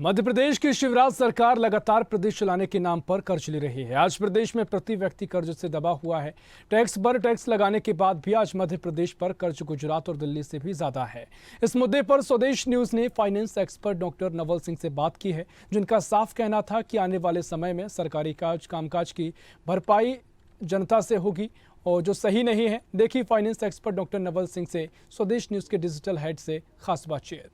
मध्य प्रदेश की शिवराज सरकार लगातार प्रदेश चलाने के नाम पर कर्ज ले रही है। आज प्रदेश में प्रति व्यक्ति कर्ज से दबा हुआ है। टैक्स पर टैक्स लगाने के बाद भी आज मध्य प्रदेश पर कर्ज गुजरात और दिल्ली से भी ज्यादा है। इस मुद्दे पर स्वदेश न्यूज ने finance expert doctor Naval Singh से बात की है, जिनका साफ कहना था कि आने वाले समय में सरकारी कामकाज की भरपाई जनता से होगी और जो सही नहीं है। देखिए finance expert doctor Naval Singh से स्वदेश न्यूज के डिजिटल हेड से खास बातचीत।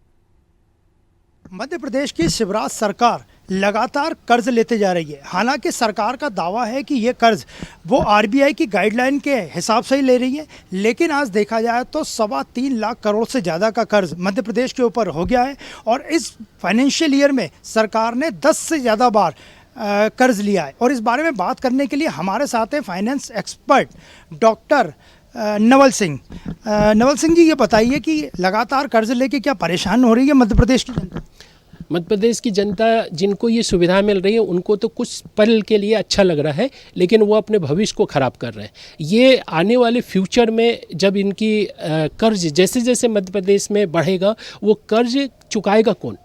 मध्य प्रदेश की शिवराज सरकार लगातार कर्ज लेते जा रही है। हालांकि सरकार का दावा है कि ये कर्ज वो आरबीआई की गाइडलाइन के हिसाब से ही ले रही है, लेकिन आज देखा जाए तो 3.25 लाख करोड़ से ज़्यादा का कर्ज मध्य प्रदेश के ऊपर हो गया है। और इस फाइनेंशियल ईयर में सरकार ने 10 से ज़्यादा बार कर्ज लिया है। और इस बारे में बात करने के लिए हमारे साथ हैं finance expert doctor Naval Singh. Naval Singh ji, ये बताइए कि लगातार कर्ज लेके क्या परेशान हो रही है मध्य प्रदेश की जनता? मध्य प्रदेश की जनता जिनको ये सुविधा मिल रही है उनको तो कुछ पल के लिए अच्छा लग रहा है, लेकिन वो अपने भविष्य को ख़राब कर रहे हैं। ये आने वाले फ्यूचर में जब इनकी कर्ज जैसे जैसे मध्य प्रदेश में बढ़ेगा, वो कर्ज चुकाएगा कौन?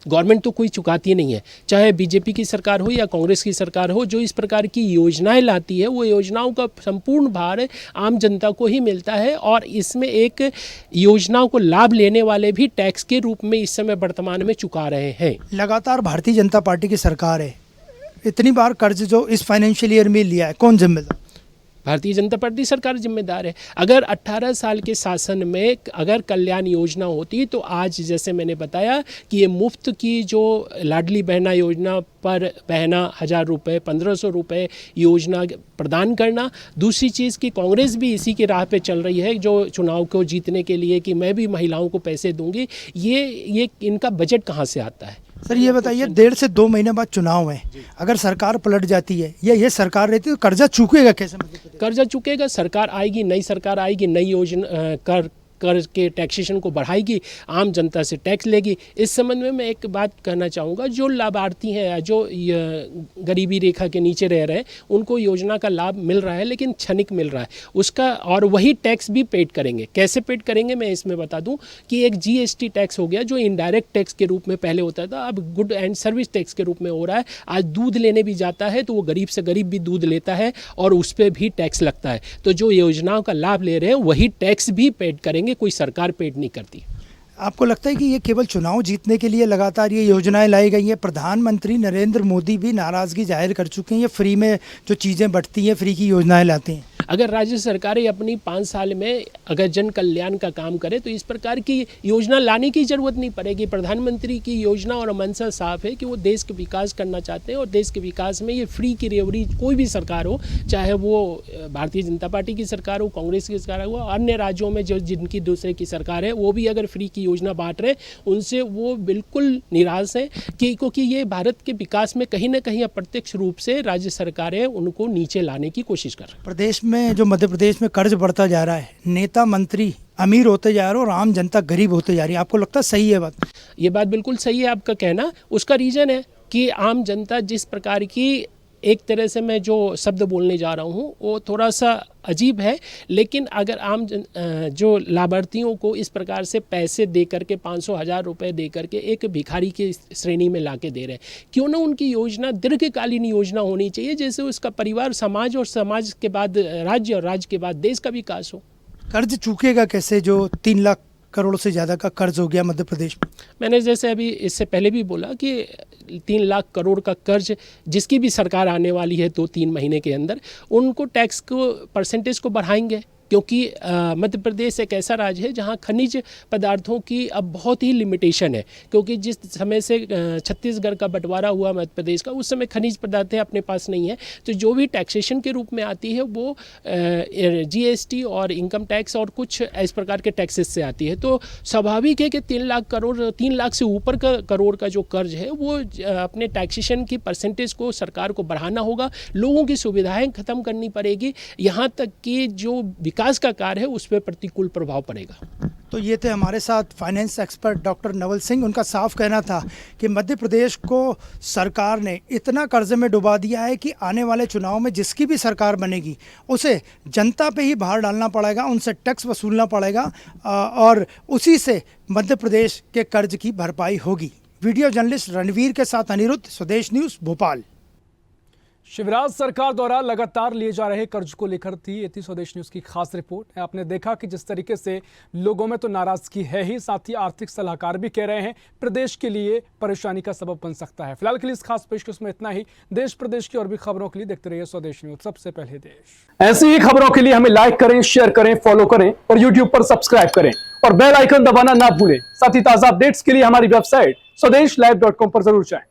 गवर्नमेंट तो कोई चुकाती नहीं है, चाहे बीजेपी की सरकार हो या कांग्रेस की सरकार हो। जो इस प्रकार की योजनाएं लाती है वो योजनाओं का संपूर्ण भार आम जनता को ही मिलता है। और इसमें एक योजनाओं को लाभ लेने वाले भी टैक्स के रूप में इस समय वर्तमान में चुका रहे हैं। लगातार भारतीय जनता पार्टी की सरकार है, इतनी बार कर्ज जो इस फाइनेंशियल ईयर में लिया है, कौन जिम्मेदार? भारतीय जनता पार्टी सरकार जिम्मेदार है। अगर 18 साल के शासन में अगर कल्याण योजना होती तो आज जैसे मैंने बताया कि ये मुफ्त की जो लाडली बहना योजना पर बहना 1000 रुपये 1500 रुपये योजना प्रदान करना। दूसरी चीज़ कि कांग्रेस भी इसी की राह पे चल रही है, जो चुनाव को जीतने के लिए कि मैं भी महिलाओं को पैसे दूंगी। ये इनका बजट कहाँ से आता है? सर ये बताइए, 1.5 से 2 महीने बाद चुनाव है, अगर सरकार पलट जाती है या ये सरकार रहती है तो कर्जा चुकेगा कैसे? कर्जा चुकेगा, सरकार आएगी, नई सरकार आएगी, नई योजना कर्ज के टैक्सेशन को बढ़ाएगी, आम जनता से टैक्स लेगी। इस संबंध में मैं एक बात कहना चाहूँगा, जो लाभार्थी हैं, जो गरीबी रेखा के नीचे रह रहे हैं, उनको योजना का लाभ मिल रहा है, लेकिन क्षणिक मिल रहा है उसका, और वही टैक्स भी पेड करेंगे। कैसे पेड करेंगे मैं इसमें बता दूं कि एक जीएसटी टैक्स हो गया जो इनडायरेक्ट टैक्स के रूप में पहले होता था, अब गुड एंड सर्विस टैक्स के रूप में हो रहा है। आज दूध लेने भी जाता है तो वो गरीब से गरीब भी दूध लेता है और उस पर भी टैक्स लगता है। तो जो योजनाओं का लाभ ले रहे हैं वही टैक्स भी पेड करेंगे, कोई सरकार पेड नहीं करती। आपको लगता है कि ये केवल चुनाव जीतने के लिए लगातार ये योजनाएं लाई गई हैं? प्रधानमंत्री नरेंद्र मोदी भी नाराज़गी जाहिर कर चुके हैं, ये फ्री में जो चीज़ें बंटती हैं, फ्री की योजनाएं लाती हैं। अगर राज्य सरकारें अपनी 5 साल में अगर जन कल्याण का काम करे तो इस प्रकार की योजना लाने की ज़रूरत नहीं पड़ेगी। प्रधानमंत्री की योजना और मंशा साफ है कि वो देश का विकास करना चाहते हैं और देश के विकास में ये फ्री की रेवड़ी कोई भी सरकार हो, चाहे वो भारतीय जनता पार्टी की सरकार हो, कांग्रेस की सरकार हो, अन्य राज्यों में जो जिनकी दूसरे की सरकार है वो भी अगर फ्री की योजना बांट रहे, उनसे वो बिल्कुल निराश हैं कि क्योंकि ये भारत के विकास में कहीं ना कहीं अप्रत्यक्ष रूप से राज्य सरकारें उनको नीचे लाने की कोशिश कर रही हैं। प्रदेश में जो मध्य प्रदेश में कर्ज बढ़ता जा रहा है, नेता मंत्री अमीर होते जा रहे हैं और आम जनता गरीब होते जा रही है, आपको लगता है सही है बात? ये बात बिल्कुल सही है आपका कहना। उसका रीज़न है कि आम जनता जिस प्रकार की, एक तरह से मैं जो शब्द बोलने जा रहा हूँ वो थोड़ा सा अजीब है, लेकिन अगर आम जो लाभार्थियों को इस प्रकार से पैसे दे करके 500-1000 रुपये दे करके एक भिखारी की श्रेणी में लाके दे रहे हैं, क्यों ना उनकी योजना दीर्घकालीन योजना होनी चाहिए, जैसे उसका परिवार, समाज और समाज के बाद राज्य और राज्य के बाद देश का विकास हो। कर्ज चूकेगा कैसे जो 3 लाख करोड़ से ज़्यादा का कर्ज हो गया मध्य प्रदेश में? मैंने जैसे अभी इससे पहले भी बोला कि 3 लाख करोड़ का कर्ज जिसकी भी सरकार आने वाली है 2-3 महीने के अंदर, उनको टैक्स को परसेंटेज को बढ़ाएंगे, क्योंकि मध्य प्रदेश एक ऐसा राज्य है जहां खनिज पदार्थों की अब बहुत ही लिमिटेशन है। क्योंकि जिस समय से छत्तीसगढ़ का बंटवारा हुआ मध्य प्रदेश का, उस समय खनिज पदार्थें अपने पास नहीं है, तो जो भी टैक्सेशन के रूप में आती है वो जीएसटी और इनकम टैक्स और कुछ इस प्रकार के टैक्सेस से आती है। तो स्वाभाविक है कि 3 लाख से ऊपर का करोड़ का जो कर्ज है वो अपने टैक्सेशन की परसेंटेज को सरकार को बढ़ाना होगा, लोगों की सुविधाएँ ख़त्म करनी पड़ेगी, यहाँ तक कि जो विकास का कार्य है उस पर प्रतिकूल प्रभाव पड़ेगा। तो ये थे हमारे साथ finance expert doctor Naval Singh. उनका साफ कहना था कि मध्य प्रदेश को सरकार ने इतना कर्ज में डुबा दिया है कि आने वाले चुनाव में जिसकी भी सरकार बनेगी उसे जनता पे ही भार डालना पड़ेगा, उनसे टैक्स वसूलना पड़ेगा और उसी से मध्य प्रदेश के कर्ज की भरपाई होगी। वीडियो जर्नलिस्ट रणवीर के साथ अनिरुद्ध, स्वदेश न्यूज भोपाल। शिवराज सरकार द्वारा लगातार लिए जा रहे कर्ज को लेकर थी ये थी स्वदेश न्यूज की खास रिपोर्ट। आपने देखा कि जिस तरीके से लोगों में तो नाराजगी है ही, साथ ही आर्थिक सलाहकार भी कह रहे हैं प्रदेश के लिए परेशानी का सबब बन सकता है। फिलहाल के लिए इस खास पेशकश में इतना ही। देश प्रदेश की और भी खबरों के लिए देखते रहिए स्वदेश न्यूज, सबसे पहले देश। ऐसी ही खबरों के लिए हमें लाइक करें, शेयर करें, फॉलो करें और यूट्यूब पर सब्सक्राइब करें और बेल आइकन दबाना ना भूलें। साथ ही ताजा अपडेट्स के लिए हमारी वेबसाइट स्वदेशलाइव.com पर जरूर जाएं।